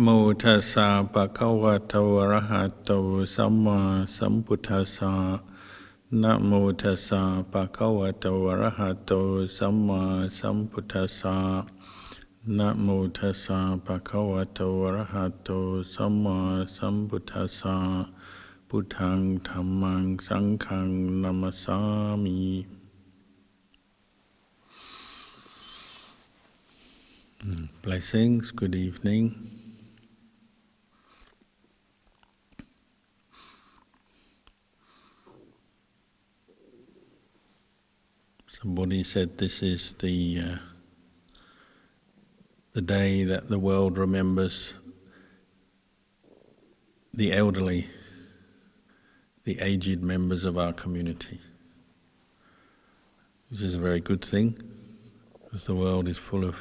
โมตัสสะภะคะวะโตอะระหะโตสัมมาสัมพุทธัสสะนะโมตัสสะภะคะวะโตอะระหะโตสัมมาสัมพุทธัสสะนะโมตัสสะภะคะวะโตอะระหะโตสัมมาสัมพุทธัสสะพุทธังธัมมังสังฆังนะมัสสามิ Blessings, good evening. Somebody said this is the day that the world remembers the elderly, the aged members of our community, which is a very good thing, because the world is full of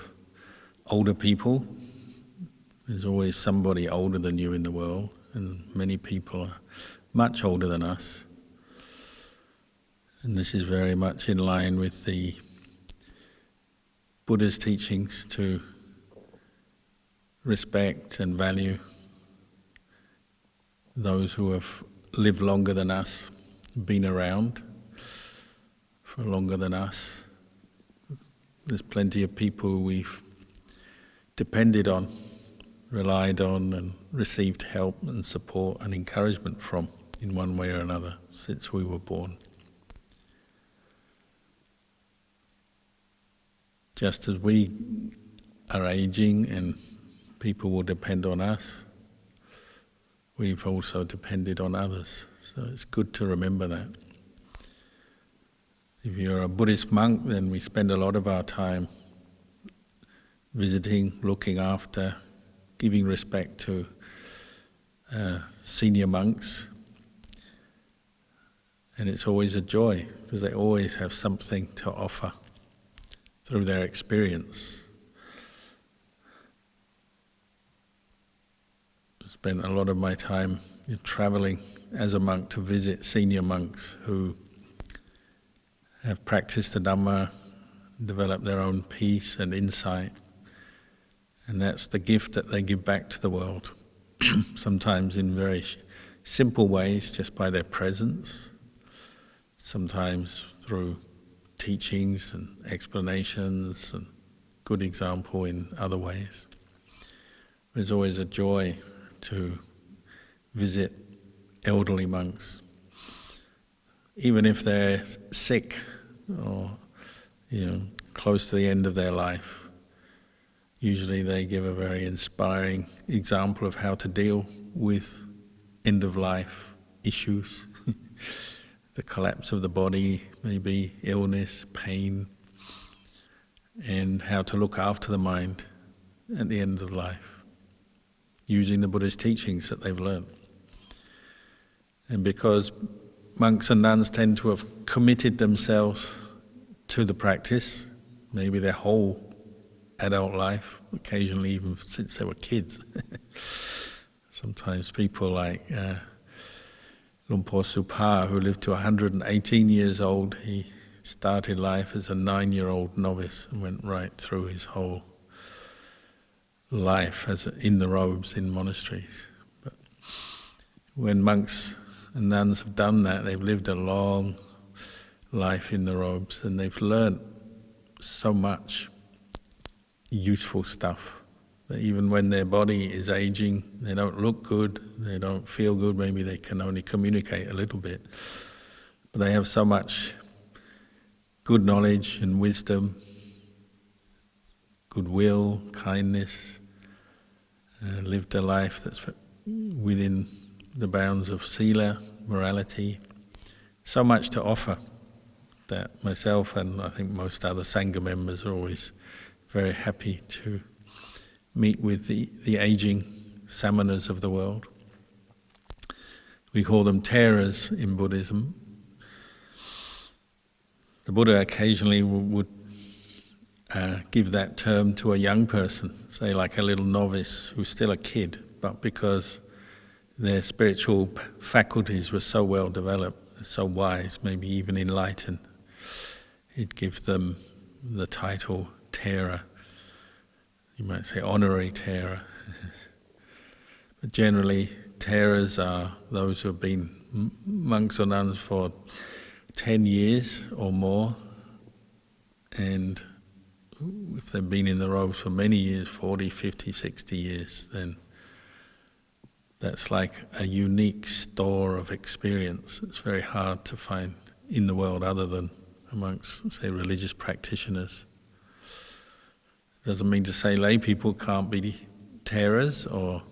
older people. There's always somebody older than you in the world, and many people are much older than us. And this is very much in line with the Buddha's teachings to respect and value those who have lived longer than us, been around for longer than us. There's plenty of people we've depended on, relied on, and received help and support and encouragement from in one way or another since we were born. Just as we are aging and people will depend on us, we've also depended on others. So it's good to remember that. If you're a Buddhist monk, then we spend a lot of our time visiting, looking after, giving respect to senior monks. And it's always a joy, because they always have something to offer through their experience. I spent a lot of my time traveling as a monk to visit senior monks who have practiced the Dhamma, developed their own peace and insight. And that's the gift that they give back to the world, sometimes in very simple ways, just by their presence, sometimes through teachings and explanations and good example in other ways. There's always a joy to visit elderly monks, even if they're sick or close to the end of their life. Usually they give a very inspiring example of how to deal with end-of-life issues, the collapse of the body, maybe illness, pain, and how to look after the mind at the end of life, using the Buddhist teachings that they've learned. And because monks and nuns tend to have committed themselves to the practice, maybe their whole adult life, occasionally even since they were kids. Sometimes people like Luang Por Supa, who lived to 118 years old, he started life as a 9-year-old novice and went right through his whole life as in the robes in monasteries. But when monks and nuns have done that, they've lived a long life in the robes, and they've learned so much useful stuff that even when their body is aging, they don't look good, they don't feel good, maybe they can only communicate a little bit, but they have so much good knowledge and wisdom, goodwill, kindness, and lived a life that's within the bounds of sila, morality, so much to offer that myself and I think most other Sangha members are always very happy to meet with the aging samanas of the world. We call them teras in Buddhism. The Buddha occasionally would give that term to a young person, say like a little novice who's still a kid, but because their spiritual faculties were so well developed, so wise, maybe even enlightened, he'd give them the title Tera. You might say honorary Tera. But generally, terrors are those who have been monks or nuns for 10 years or more, and if they've been in the robes for many years, 40, 50, 60 years, then that's like a unique store of experience. It's very hard to find in the world other than amongst, say, religious practitioners. Doesn't mean to say lay people can't be terrors or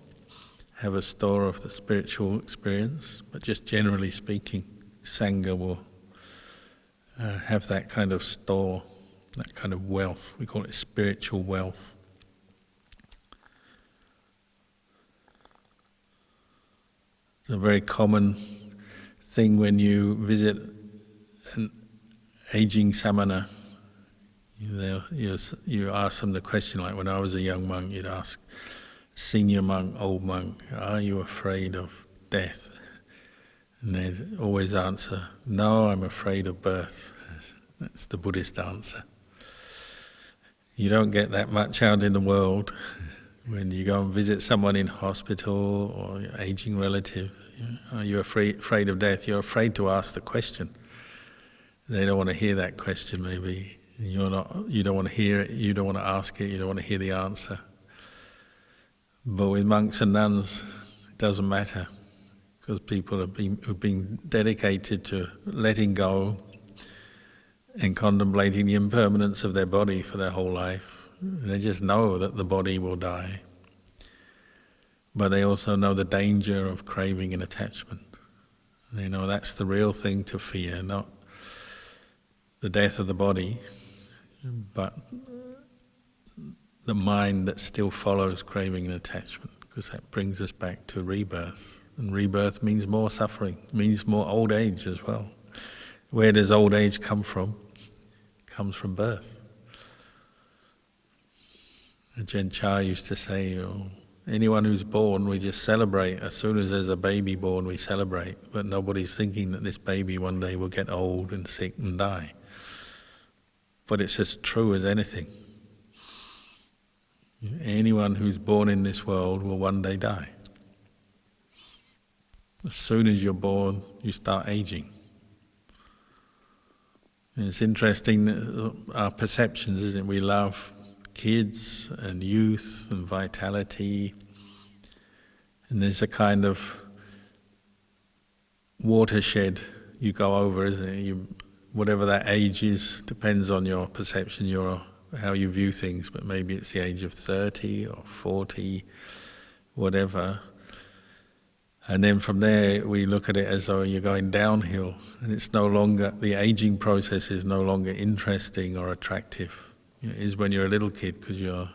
have a store of the spiritual experience, but just generally speaking, Sangha will have that kind of store, that kind of wealth. We call it spiritual wealth. It's a very common thing when you visit an aging samana. You ask them the question, like when I was a young monk, you'd ask senior monk, old monk, are you afraid of death? And they'd always answer, no, I'm afraid of birth. That's the Buddhist answer. You don't get that much out in the world. When you go and visit someone in hospital or your aging relative, are you afraid of death? You're afraid to ask the question. They don't want to hear that question, maybe. You don't want to hear it, you don't want to ask it, you don't want to hear the answer. But with monks and nuns, it doesn't matter, because people who've been dedicated to letting go and contemplating the impermanence of their body for their whole life. They just know that the body will die. But they also know the danger of craving and attachment. They know that's the real thing to fear, not the death of the body, but the mind that still follows craving and attachment, because that brings us back to rebirth. And rebirth means more suffering, means more old age as well. Where does old age come from? It comes from birth. Ajahn Chah used to say, anyone who's born, we just celebrate. As soon as there's a baby born, we celebrate. But nobody's thinking that this baby one day will get old and sick and die. But it's as true as anything. Anyone who's born in this world will one day die. As soon as you're born, you start aging. And it's interesting, our perceptions, isn't it? We love kids and youth and vitality. And there's a kind of watershed you go over, isn't it? Whatever that age is, depends on your perception, how you view things, but maybe it's the age of 30 or 40, whatever. And then from there we look at it as though you're going downhill, and it's no longer, the aging process is no longer interesting or attractive. It is when you're a little kid, because you're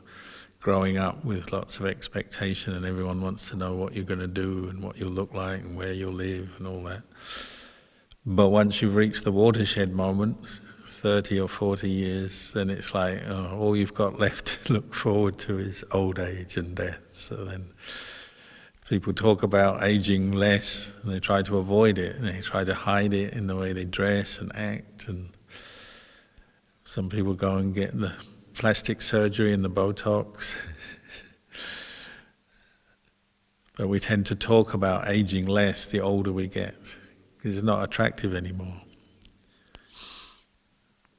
growing up with lots of expectation and everyone wants to know what you're going to do and what you'll look like and where you'll live and all that. But once you've reached the watershed moment, 30 or 40 years, then it's like, all you've got left to look forward to is old age and death. So then people talk about aging less, and they try to avoid it, and they try to hide it in the way they dress and act. And some people go and get the plastic surgery and the Botox. But we tend to talk about aging less the older we get, because it's not attractive anymore.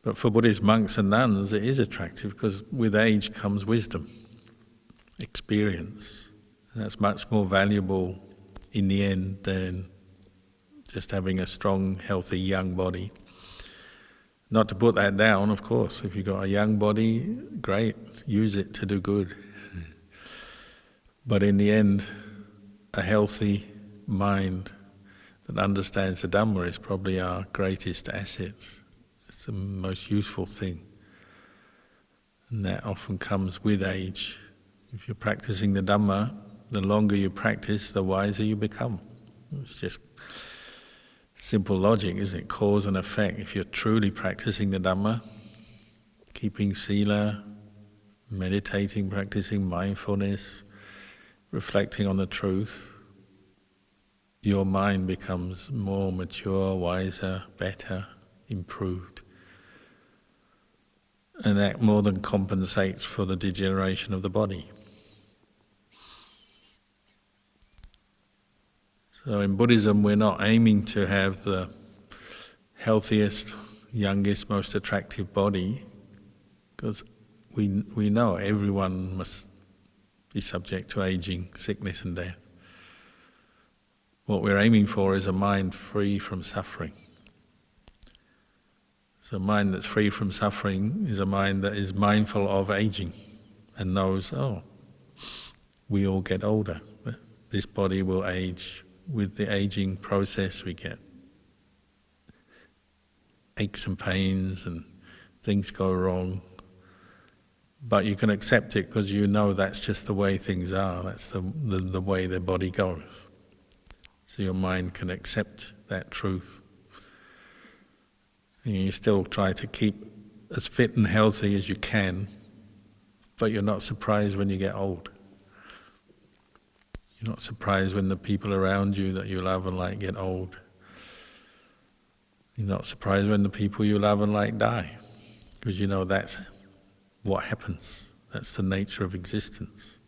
But for Buddhist monks and nuns, it is attractive, because with age comes wisdom, experience. And that's much more valuable in the end than just having a strong, healthy, young body. Not to put that down, of course. If you've got a young body, great, use it to do good. But in the end, a healthy mind that understands the Dhamma is probably our greatest asset. It's the most useful thing. And that often comes with age. If you're practicing the Dhamma, the longer you practice, the wiser you become. It's just simple logic, isn't it? Cause and effect. If you're truly practicing the Dhamma, keeping sila, meditating, practicing mindfulness, reflecting on the truth, your mind becomes more mature, wiser, better, improved. And that more than compensates for the degeneration of the body. So in Buddhism, we're not aiming to have the healthiest, youngest, most attractive body, because we know everyone must be subject to aging, sickness and death. What we're aiming for is a mind free from suffering. So a mind that's free from suffering is a mind that is mindful of aging and knows, oh, we all get older. This body will age. With the aging process we get aches and pains and things go wrong. But you can accept it because you know that's just the way things are. That's the way the body goes. So your mind can accept that truth. And you still try to keep as fit and healthy as you can, but you're not surprised when you get old. You're not surprised when the people around you that you love and like get old. You're not surprised when the people you love and like die, because you know that's what happens. That's the nature of existence.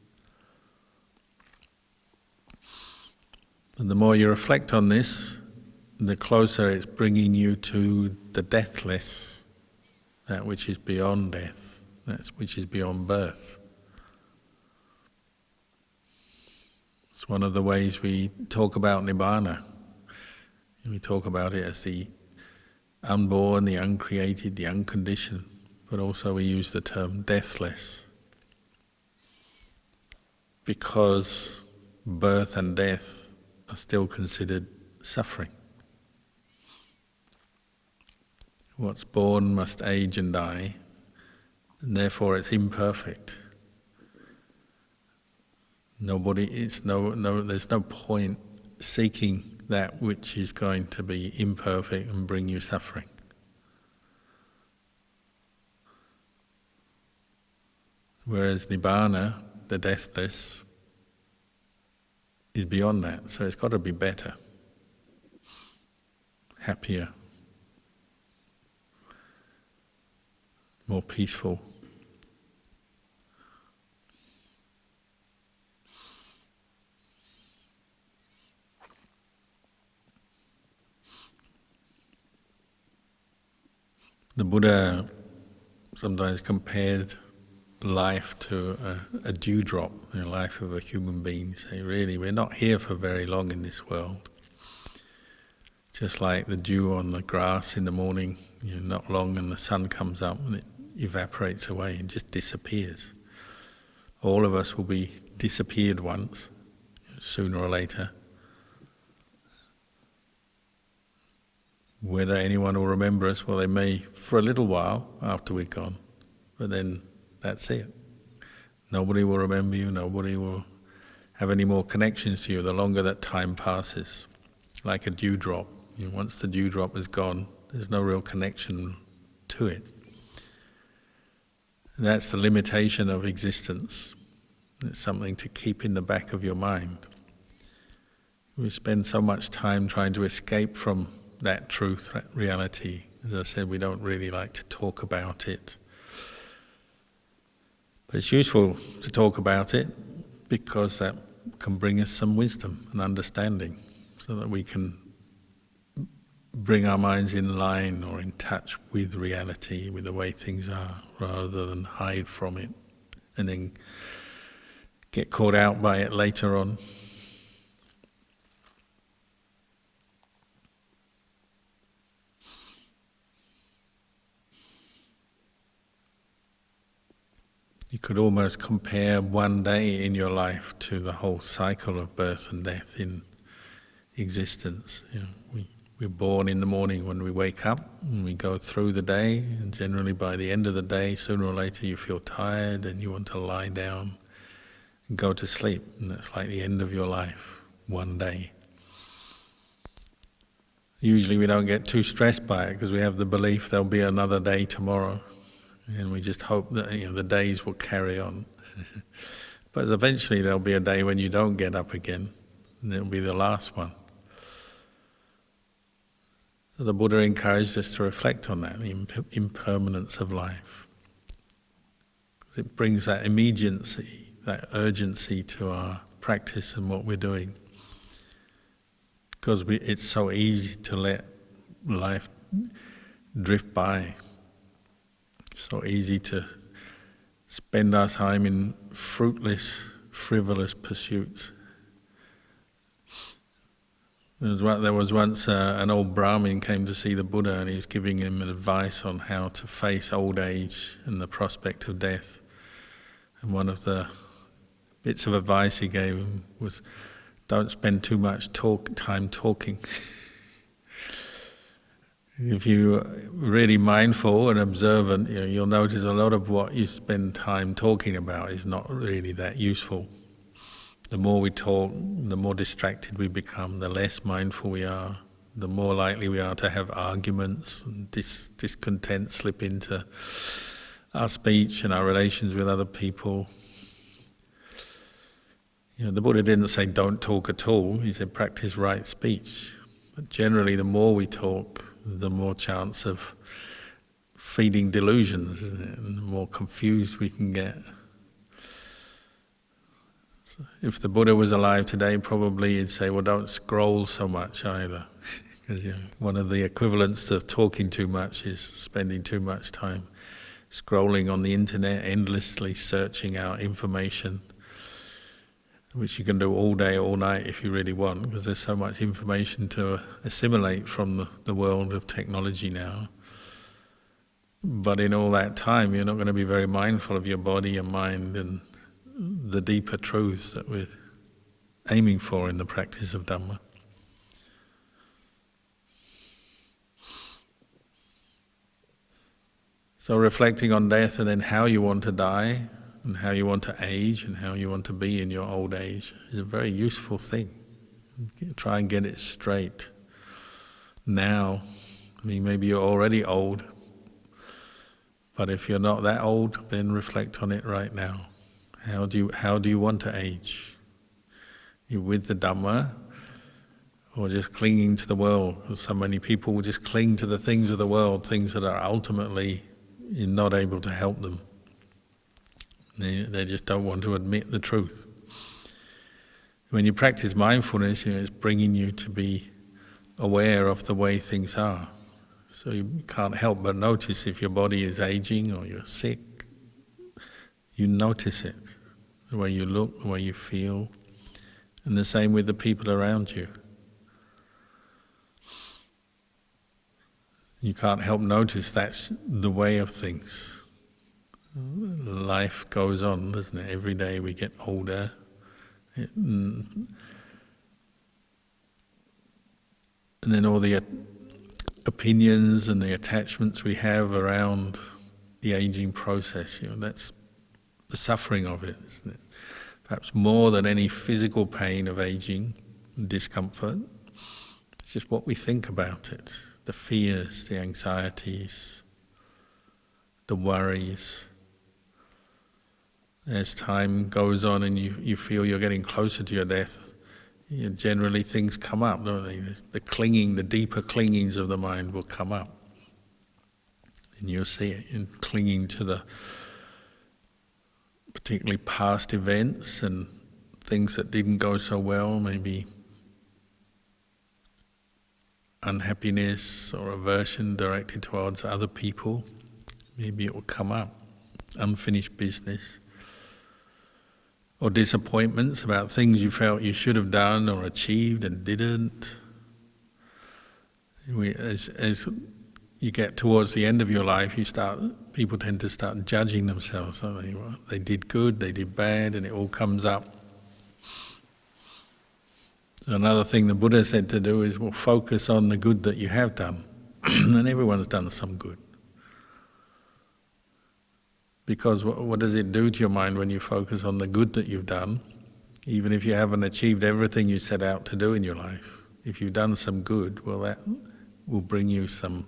And the more you reflect on this, the closer it's bringing you to the deathless, that which is beyond death, that which is beyond birth. It's one of the ways we talk about Nibbana. We talk about it as the unborn, the uncreated, the unconditioned, but also we use the term deathless, because birth and death are still considered suffering. What's born must age and die, and therefore it's imperfect. There's no point seeking that which is going to be imperfect and bring you suffering. Whereas Nibbana, the deathless, is beyond that, so it's got to be better, happier, more peaceful. The Buddha sometimes compared life to a dewdrop, the life of a human being. Say, really, we're not here for very long in this world. Just like the dew on the grass in the morning, not long and the sun comes up and it evaporates away and just disappears. All of us will be disappeared once, sooner or later. Whether anyone will remember us, well, they may for a little while after we're gone, but then that's it. Nobody will remember you, nobody will have any more connections to you the longer that time passes. Like a dewdrop. Once the dewdrop is gone, there's no real connection to it. And that's the limitation of existence. It's something to keep in the back of your mind. We spend so much time trying to escape from that truth, that reality. As I said, we don't really like to talk about it. But it's useful to talk about it because that can bring us some wisdom and understanding so that we can bring our minds in line or in touch with reality, with the way things are, rather than hide from it and then get caught out by it later on. You could almost compare one day in your life to the whole cycle of birth and death in existence. We're born in the morning when we wake up, and we go through the day, and generally by the end of the day, sooner or later you feel tired and you want to lie down and go to sleep, and that's like the end of your life, one day. Usually we don't get too stressed by it because we have the belief there'll be another day tomorrow. And we just hope that the days will carry on. But eventually there'll be a day when you don't get up again, and it'll be the last one. So the Buddha encouraged us to reflect on that, the impermanence of life. Because it brings that immediacy, that urgency to our practice and what we're doing. because it's so easy to let life drift by. So easy to spend our time in fruitless, frivolous pursuits. There was once an old Brahmin came to see the Buddha, and he was giving him advice on how to face old age and the prospect of death. And one of the bits of advice he gave him was, don't spend too much time talking. If you're really mindful and observant, you'll notice a lot of what you spend time talking about is not really that useful. The more we talk, the more distracted we become, the less mindful we are, the more likely we are to have arguments and discontent slip into our speech and our relations with other people. The Buddha didn't say don't talk at all, he said practice right speech. But generally the more we talk, the more chance of feeding delusions, isn't it? And the more confused we can get. So if the Buddha was alive today, probably he'd say, well, don't scroll so much either. Because one of the equivalents to talking too much is spending too much time scrolling on the internet, endlessly searching out information, which you can do all day, all night if you really want, because there's so much information to assimilate from the world of technology now. But in all that time, you're not going to be very mindful of your body and mind and the deeper truths that we're aiming for in the practice of Dhamma. So reflecting on death and then how you want to die, and how you want to age and how you want to be in your old age is a very useful thing. Try and get it straight now. I mean, maybe you're already old, but if you're not that old, then reflect on it right now. How do you want to age? You with the Dhamma, or just clinging to the world? Because so many people will just cling to the things of the world, things that are ultimately you're not able to help them. They just don't want to admit the truth. When you practice mindfulness, it's bringing you to be aware of the way things are. So you can't help but notice if your body is aging or you're sick. You notice it, the way you look, the way you feel, and the same with the people around you. You can't help notice that's the way of things. Life goes on, doesn't it? Every day we get older. And then all the opinions and the attachments we have around the aging process, that's the suffering of it, isn't it? Perhaps more than any physical pain of aging, discomfort, it's just what we think about it. The fears, the anxieties, the worries. As time goes on and you feel you're getting closer to your death, generally things come up, don't they? The deeper clingings of the mind will come up. And you'll see it in clinging to the particularly past events and things that didn't go so well, maybe unhappiness or aversion directed towards other people. Maybe it will come up, unfinished business. Or disappointments about things you felt you should have done or achieved and didn't. As you get towards the end of your life, people tend to start judging themselves, don't they? Well, they did good, they did bad, and it all comes up. So another thing the Buddha said to do is, focus on the good that you have done. And everyone's done some good. Because what does it do to your mind when you focus on the good that you've done? Even if you haven't achieved everything you set out to do in your life, if you've done some good, well, that will bring you some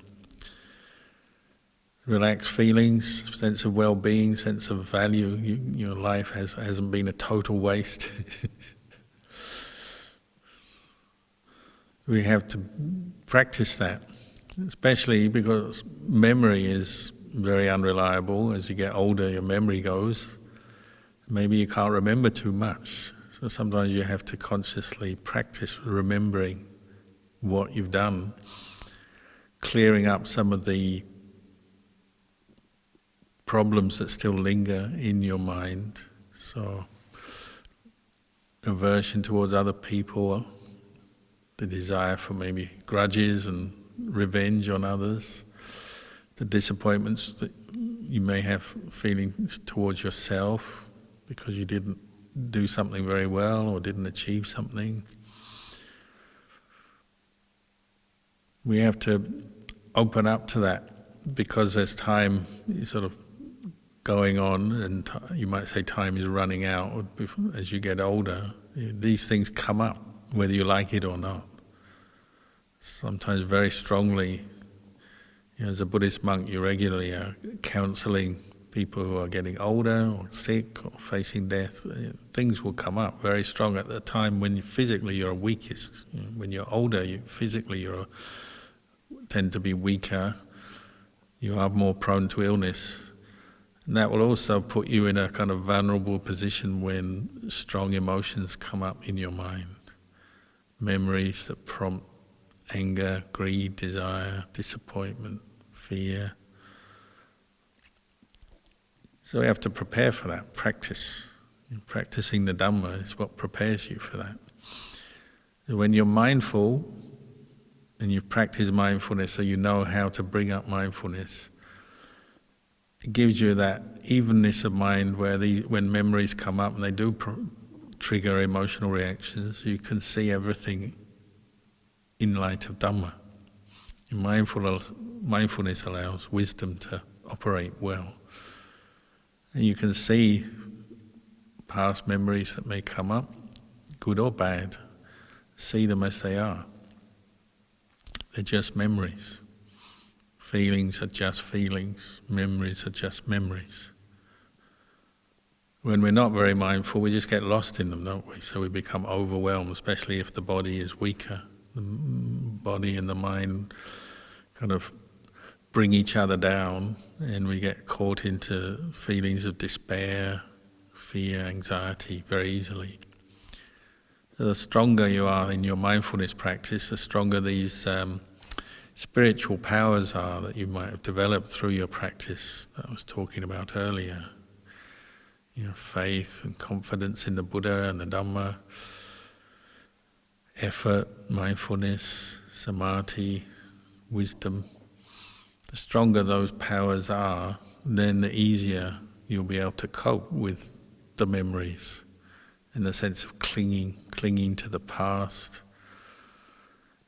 relaxed feelings, sense of well-being, sense of value. Your life hasn't been a total waste. We have to practice that, especially because memory is very unreliable. As you get older, your memory goes. Maybe you can't remember too much. So sometimes you have to consciously practice remembering what you've done, clearing up some of the problems that still linger in your mind. So, aversion towards other people, the desire for maybe grudges and revenge on others, the disappointments that you may have feelings towards yourself because you didn't do something very well or didn't achieve something. We have to open up to that because as time is sort of going on, and you might say time is running out as you get older, these things come up, whether you like it or not. Sometimes very strongly, as a Buddhist monk, you regularly are counseling people who are getting older or sick or facing death. Things will come up very strong at the time when physically you're weakest. When you're older, physically you tend to be weaker, you are more prone to illness. And that will also put you in a kind of vulnerable position when strong emotions come up in your mind. Memories that prompt anger, greed, desire, disappointment, fear. So we have to prepare for that, practice. Practicing the Dhamma is what prepares you for that. So when you're mindful, and you've practiced mindfulness so you know how to bring up mindfulness, it gives you that evenness of mind where when memories come up and they do trigger emotional reactions, you can see everything in light of Dhamma. Mindfulness allows wisdom to operate well. And you can see past memories that may come up, good or bad, see them as they are. They're just memories. Feelings are just feelings. Memories are just memories. When we're not very mindful, we just get lost in them, don't we? So we become overwhelmed, especially if the body is weaker. The body and the mind kind of bring each other down, and we get caught into feelings of despair, fear, anxiety very easily. So the stronger you are in your mindfulness practice, the stronger these spiritual powers are that you might have developed through your practice that I was talking about earlier. Faith and confidence in the Buddha and the Dhamma, effort, mindfulness, samadhi, wisdom. The stronger those powers are, then the easier you'll be able to cope with the memories in the sense of clinging to the past.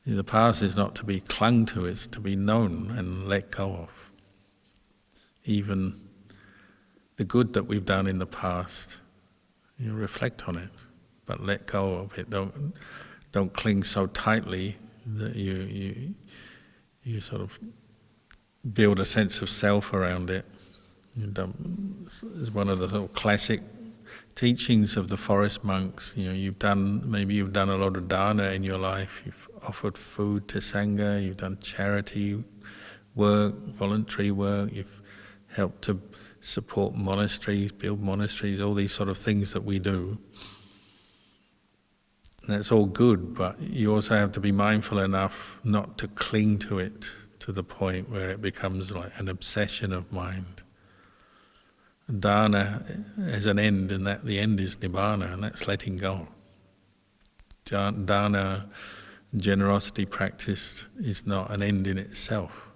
The past is not to be clung to, it's to be known and let go of. Even the good that we've done in the past, reflect on it, but let go of it. Don't cling so tightly that you sort of build a sense of self around it. It's one of the sort of classic teachings of the forest monks. Maybe you've done a lot of dana in your life. You've offered food to sangha. You've done charity work, voluntary work. You've helped to support monasteries, build monasteries. All these sort of things that we do. And that's all good, but you also have to be mindful enough not to cling to it to the point where it becomes like an obsession of mind. Dana as an end, and that the end is nibbana, and that's letting go. Dana, generosity practiced, is not an end in itself.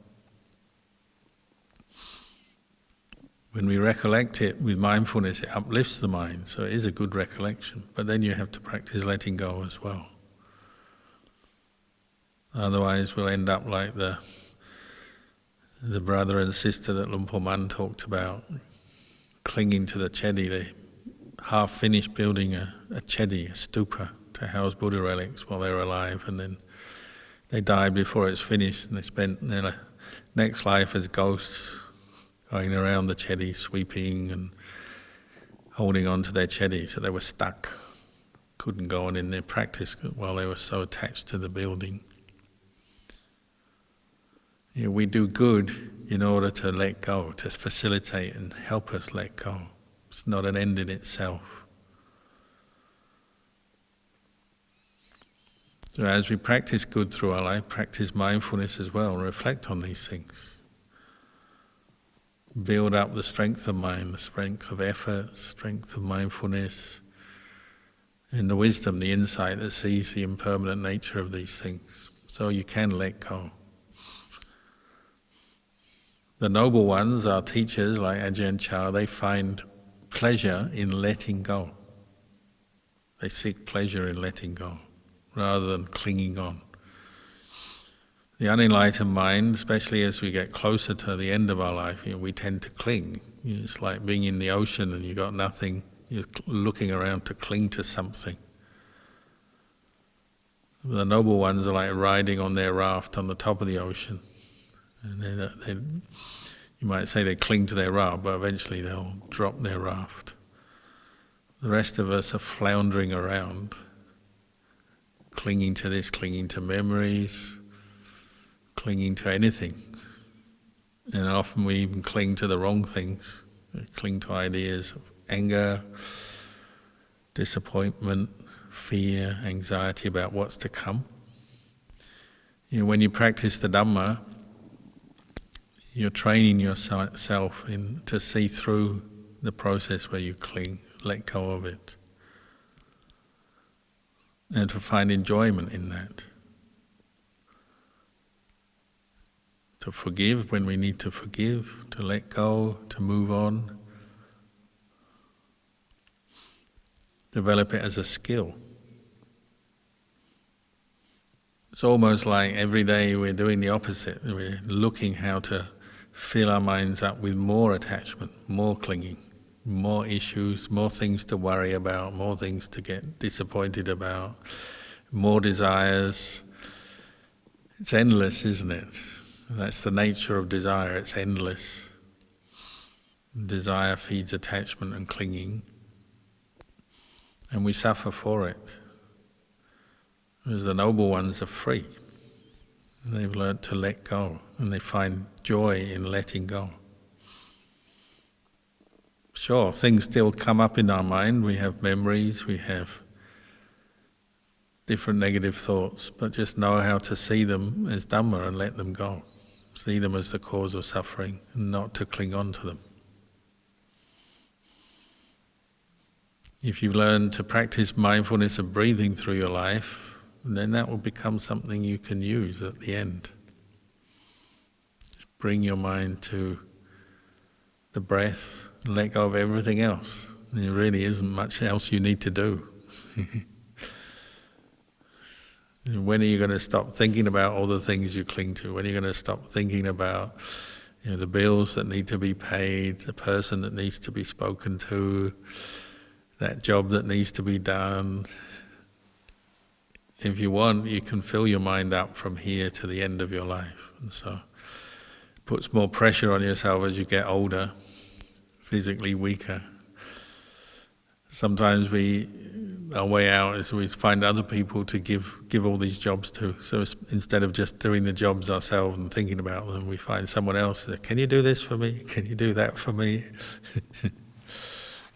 When we recollect it with mindfulness, it uplifts the mind, so it is a good recollection. But then you have to practice letting go as well. Otherwise, we'll end up like the brother and sister that Luang Por Man talked about, clinging to the chedi. They half finished building a chedi, a stupa, to house Buddha relics while they were alive, and then they died before it's finished, and they spent their next life as ghosts going around the chedi, sweeping and holding on to their chedi. So they were stuck, couldn't go on in their practice while they were so attached to the building. We do good in order to let go, to facilitate and help us let go. It's not an end in itself. So as we practice good through our life, practice mindfulness as well, and reflect on these things. Build up the strength of mind, the strength of effort, strength of mindfulness, and the wisdom, the insight that sees the impermanent nature of these things, so you can let go. The noble ones, our teachers like Ajahn Chah, they find pleasure in letting go. They seek pleasure in letting go, rather than clinging on. The unenlightened mind, especially as we get closer to the end of our life, we tend to cling. It's like being in the ocean and you've got nothing, you're looking around to cling to something. The noble ones are like riding on their raft on the top of the ocean. And you might say they cling to their raft, but eventually they'll drop their raft. The rest of us are floundering around, clinging to this, clinging to memories, clinging to anything. And often we even cling to the wrong things. We cling to ideas of anger, disappointment, fear, anxiety about what's to come. When you practice the Dhamma, you're training yourself to see through the process where you cling, let go of it, and to find enjoyment in that. To forgive when we need to forgive, to let go, to move on. Develop it as a skill. It's almost like every day we're doing the opposite. We're looking how to fill our minds up with more attachment, more clinging, more issues, more things to worry about, more things to get disappointed about, more desires. It's endless, isn't it? That's the nature of desire, it's endless. Desire feeds attachment and clinging, and we suffer for it. Whereas the noble ones are free. They've learnt to let go, and they find joy in letting go. Sure, things still come up in our mind, we have memories, we have different negative thoughts, but just know how to see them as Dhamma and let them go. See them as the cause of suffering, and not to cling on to them. If you've learned to practice mindfulness of breathing through your life, then that will become something you can use at the end. Just bring your mind to the breath, and let go of everything else. There really isn't much else you need to do. When are you going to stop thinking about all the things you cling to? When are you going to stop thinking about the bills that need to be paid, the person that needs to be spoken to, that job that needs to be done? If you want, you can fill your mind up from here to the end of your life. And so it puts more pressure on yourself as you get older, physically weaker. Sometimes our way out is we find other people to give all these jobs to. So instead of just doing the jobs ourselves and thinking about them, we find someone else. Can you do this for me? Can you do that for me?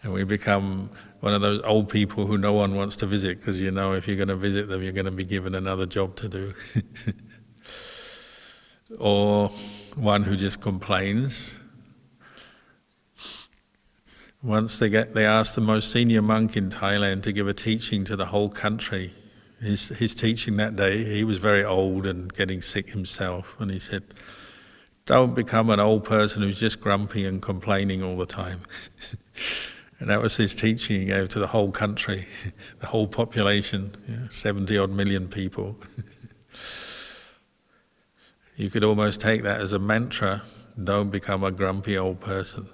And we become one of those old people who no one wants to visit, because if you're going to visit them, you're going to be given another job to do. Or one who just complains. Once they asked the most senior monk in Thailand to give a teaching to the whole country. His teaching that day, he was very old and getting sick himself, and he said, "Don't become an old person who's just grumpy and complaining all the time." And that was his teaching he gave to the whole country, the whole population, 70 odd million people. You could almost take that as a mantra: don't become a grumpy old person.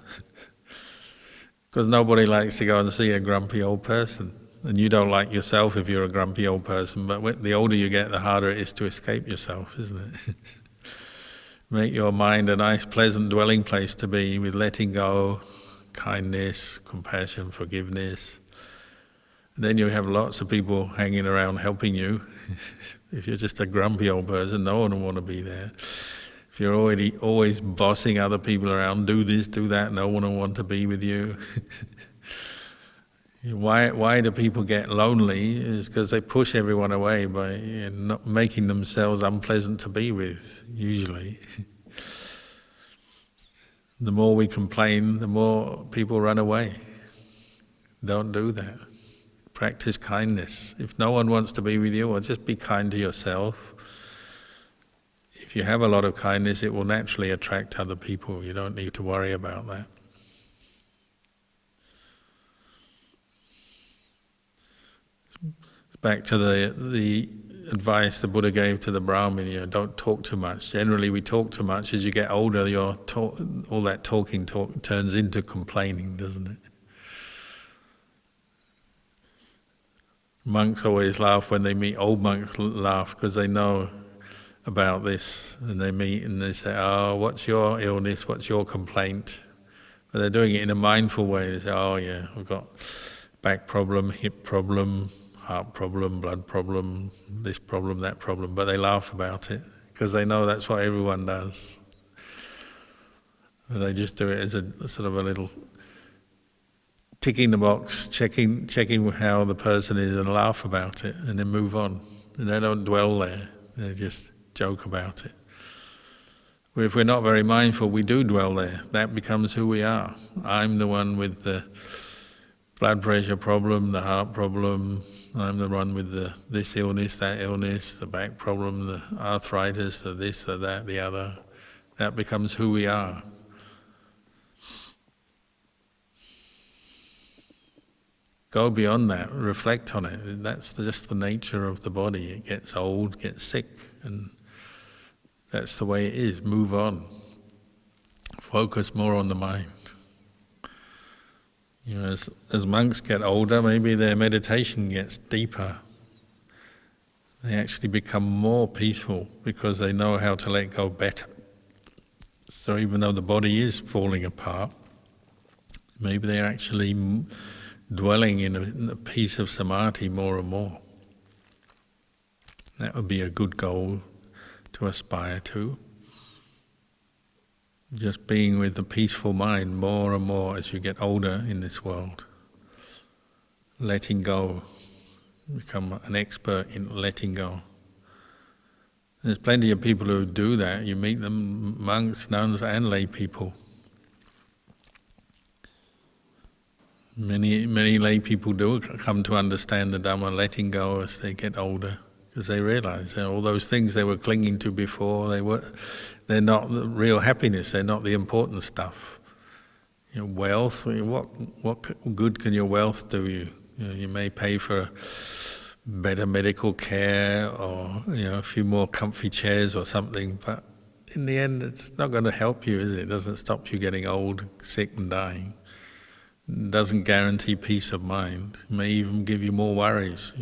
Because nobody likes to go and see a grumpy old person. And you don't like yourself if you're a grumpy old person, but the older you get, the harder it is to escape yourself, isn't it? Make your mind a nice, pleasant dwelling place to be, with letting go, kindness, compassion, forgiveness. And then you have lots of people hanging around helping you. If you're just a grumpy old person, no one will want to be there. If you're always bossing other people around, do this, do that, no one will want to be with you. Why do people get lonely is because they push everyone away by not making themselves unpleasant to be with, usually. The more we complain, the more people run away. Don't do that. Practice kindness. If no one wants to be with you, well, just be kind to yourself. If you have a lot of kindness, it will naturally attract other people. You don't need to worry about that. Back to the advice the Buddha gave to the Brahmin, don't talk too much. Generally we talk too much. As you get older, all that talking turns into complaining, doesn't it? Monks always laugh when they meet, old monks laugh because they know about this, and they meet and they say, oh, what's your illness, what's your complaint? But they're doing it in a mindful way. They say, oh yeah, I've got back problem, hip problem, heart problem, blood problem, this problem, that problem, but they laugh about it because they know that's what everyone does. And they just do it as a sort of a little ticking the box, checking how the person is and laugh about it and then move on. And they don't dwell there, they just joke about it. If we're not very mindful, we do dwell there. That becomes who we are. I'm the one with the blood pressure problem, the heart problem, I'm the one with this illness, that illness, the back problem, the arthritis, the this, the that, the other. That becomes who we are. Go beyond that, reflect on it. That's just the nature of the body. It gets old, gets sick, and that's the way it is. Move on. Focus more on the mind. As monks get older, maybe their meditation gets deeper. They actually become more peaceful because they know how to let go better. So even though the body is falling apart, maybe they're actually dwelling in a peace of samadhi more and more. That would be a good goal to aspire to. Just being with a peaceful mind more and more as you get older in this world. Letting go. Become an expert in letting go. There's plenty of people who do that. You meet them, monks, nuns and lay people. Many lay people do come to understand the Dhamma, letting go as they get older, because they realize all those things they were clinging to before, they're not the real happiness, they're not the important stuff. Wealth, what good can your wealth do you? You may pay for better medical care or a few more comfy chairs or something, but in the end it's not going to help you, is it? It doesn't stop you getting old, sick and dying. It doesn't guarantee peace of mind. It may even give you more worries.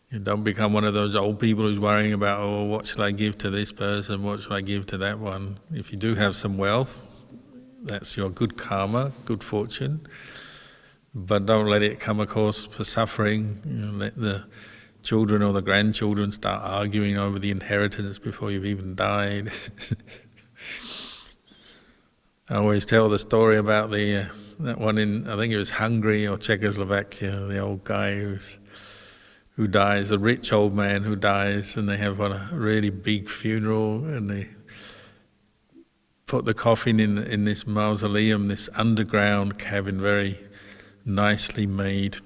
You don't become one of those old people who's worrying about, oh, what should I give to this person, what should I give to that one? If you do have some wealth, that's your good karma, good fortune, but don't let it come across for suffering. Let the children or the grandchildren start arguing over the inheritance before you've even died. I always tell the story about that one in, I think it was Hungary or Czechoslovakia, the old guy who dies, a rich old man who dies, and they have a really big funeral, and they put the coffin in this mausoleum, this underground cabin, very nicely made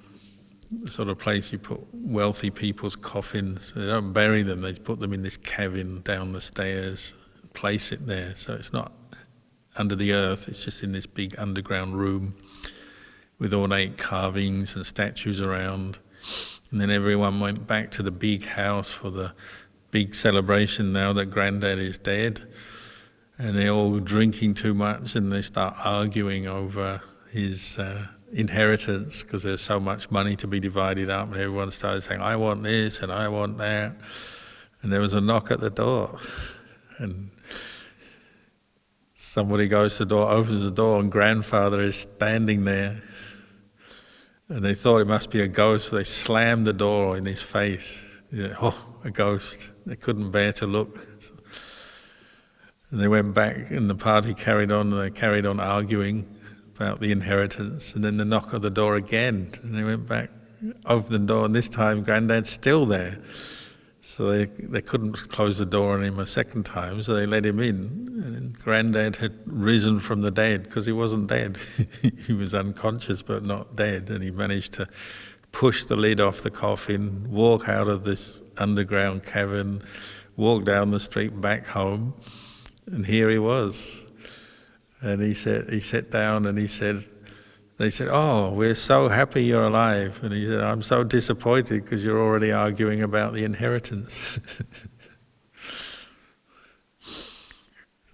sort of place you put wealthy people's coffins. They don't bury them, they put them in this cabin down the stairs, and place it there, so it's not under the earth, it's just in this big underground room with ornate carvings and statues around. And then everyone went back to the big house for the big celebration now that Granddad is dead. And they're all drinking too much and they start arguing over his inheritance because there's so much money to be divided up, and everyone started saying, I want this and I want that. And there was a knock at the door. And somebody goes to the door, opens the door, and grandfather is standing there. And they thought it must be a ghost, so they slammed the door in his face. Oh, a ghost. They couldn't bear to look. And they went back, and the party carried on, and they carried on arguing. about the inheritance, and then the knock on the door again, and they went back, opened the door, and this time Granddad's still there. So they couldn't close the door on him a second time, so they let him in. And Granddad had risen from the dead, because he wasn't dead. He was unconscious but not dead, and he managed to push the lid off the coffin, walk out of this underground cavern, walk down the street back home, and here he was. And he sat down and he said, they said, "Oh, we're so happy you're alive." And he said, "I'm so disappointed because you're already arguing about the inheritance."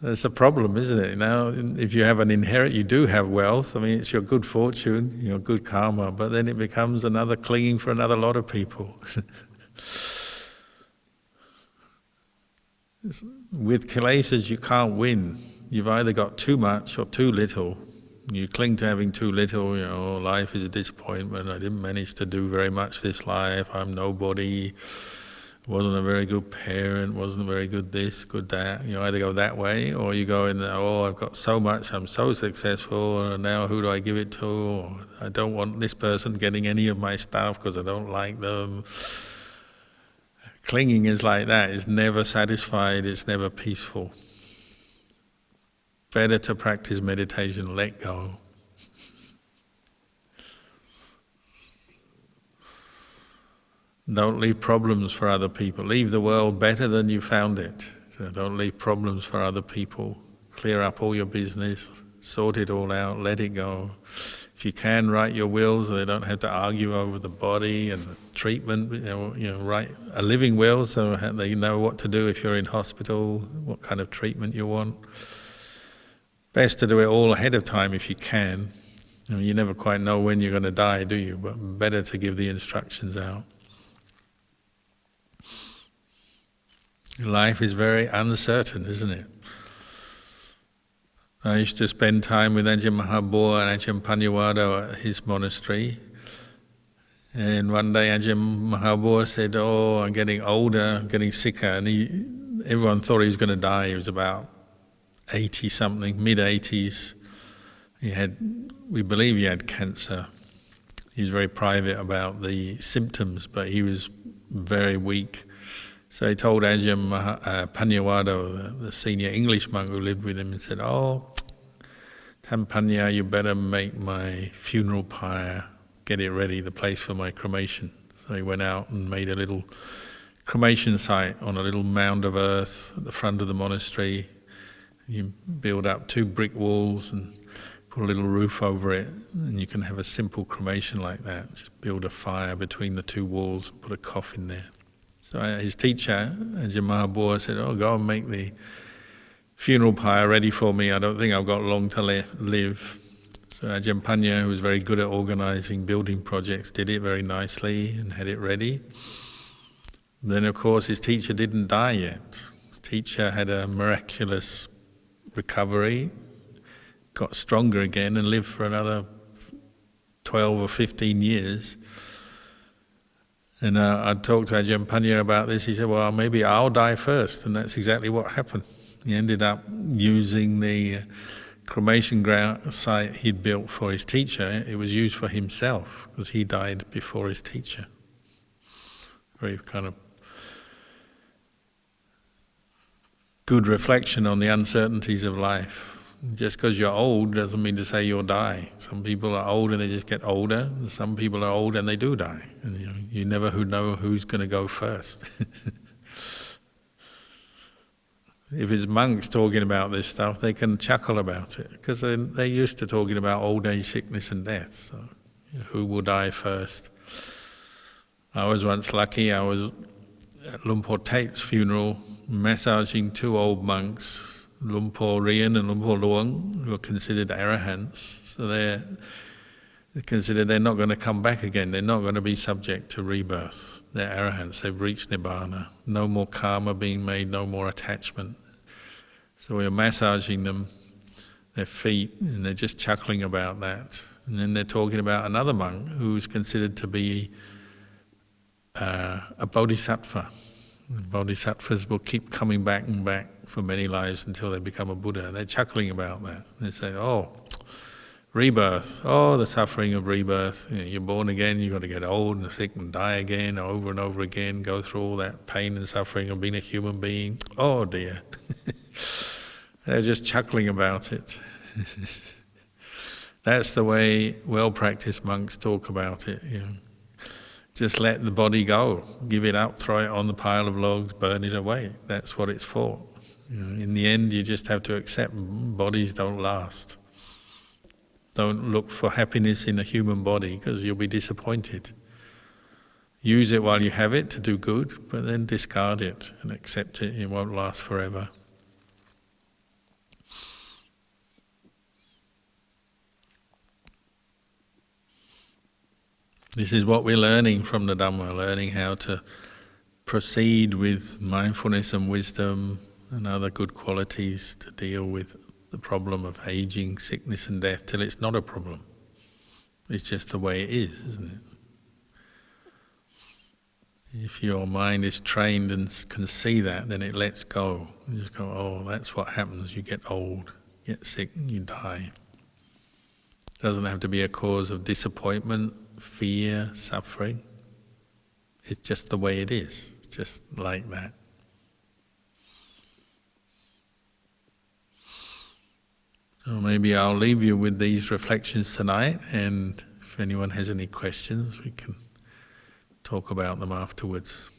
That's a problem, isn't it? Now, if you have you do have wealth. I mean, it's your good fortune, your good karma, but then it becomes another clinging for another lot of people. With kilesas, you can't win. You've either got too much or too little. You cling to having too little, life is a disappointment, I didn't manage to do very much this life, I'm nobody, wasn't a very good parent, wasn't very good this, good that. You either go that way, or you go in there, I've got so much, I'm so successful, and now who do I give it to? Or I don't want this person getting any of my stuff because I don't like them. Clinging is like that, it's never satisfied, it's never peaceful. Better to practice meditation, let go. Don't leave problems for other people. Leave the world better than you found it. So don't leave problems for other people. Clear up all your business, sort it all out, let it go. If you can, write your wills so they don't have to argue over the body and the treatment. Write a living will so they know what to do if you're in hospital, what kind of treatment you want. Best to do it all ahead of time if you can. You never quite know when you're going to die, do you? But better to give the instructions out. Life is very uncertain, isn't it? I used to spend time with Ajahn Mahabua and Ajahn Panyawado at his monastery. And one day Ajahn Mahabua said, I'm getting older, I'm getting sicker. And everyone thought he was going to die. He was about 80-something, mid-80s. We believe he had cancer. He was very private about the symptoms, but he was very weak. So he told Ajahn Panyawado, the senior English monk who lived with him, and said, Tampanya, you better make my funeral pyre, get it ready, the place for my cremation. So he went out and made a little cremation site on a little mound of earth at the front of the monastery. You build up 2 brick walls and put a little roof over it, and you can have a simple cremation like that. Just build a fire between the 2 walls and put a coffin there. So his teacher, Ajahn Mahabua, said, go and make the funeral pyre ready for me. I don't think I've got long to live. So Ajahn Panya, who was very good at organising building projects, did it very nicely and had it ready. Then, of course, his teacher didn't die yet. His teacher had a miraculous recovery, got stronger again and lived for another 12 or 15 years. And I talked to Ajahn Panya about this. He said, well, maybe I'll die first. And that's exactly what happened. He ended up using the cremation ground site he'd built for his teacher. It was used for himself because he died before his teacher. Very kind of good reflection on the uncertainties of life. Just because you're old doesn't mean to say you'll die. Some people are old and they just get older. Some people are old and they do die. And you never know who's going to go first. If it's monks talking about this stuff, they can chuckle about it because they're used to talking about old age, sickness and death. So who will die first? I was once lucky. I was at Lumpur Tate's funeral massaging 2 old monks, Lumpur Rian and Lumpur Luang, who are considered arahants. So they're considered they're not going to come back again. They're not going to be subject to rebirth. They're arahants. They've reached nibbana. No more karma being made, no more attachment. So we were massaging them, their feet, and they're just chuckling about that. And then they're talking about another monk who's considered to be a bodhisattva. Bodhisattvas will keep coming back and back for many lives until they become a Buddha. They're chuckling about that. They say, Rebirth, oh, the suffering of rebirth. You're born again, you've got to get old and sick and die again, over and over again, go through all that pain and suffering of being a human being. Oh dear. They're just chuckling about it. That's the way well-practiced monks talk about it. Just let the body go, give it up, throw it on the pile of logs, burn it away. That's what it's for. In the end, you just have to accept bodies don't last. Don't look for happiness in a human body, because you'll be disappointed. Use it while you have it to do good, but then discard it and accept it. It won't last forever. This is what we're learning from the Dhamma, learning how to proceed with mindfulness and wisdom and other good qualities to deal with the problem of aging, sickness and death till it's not a problem. It's just the way it is, isn't it? If your mind is trained and can see that, then it lets go. You just go, oh, that's what happens. You get old, you get sick, and you die. It doesn't have to be a cause of disappointment, fear, suffering. It's just the way it is, just like that. So maybe I'll leave you with these reflections tonight, and if anyone has any questions, we can talk about them afterwards.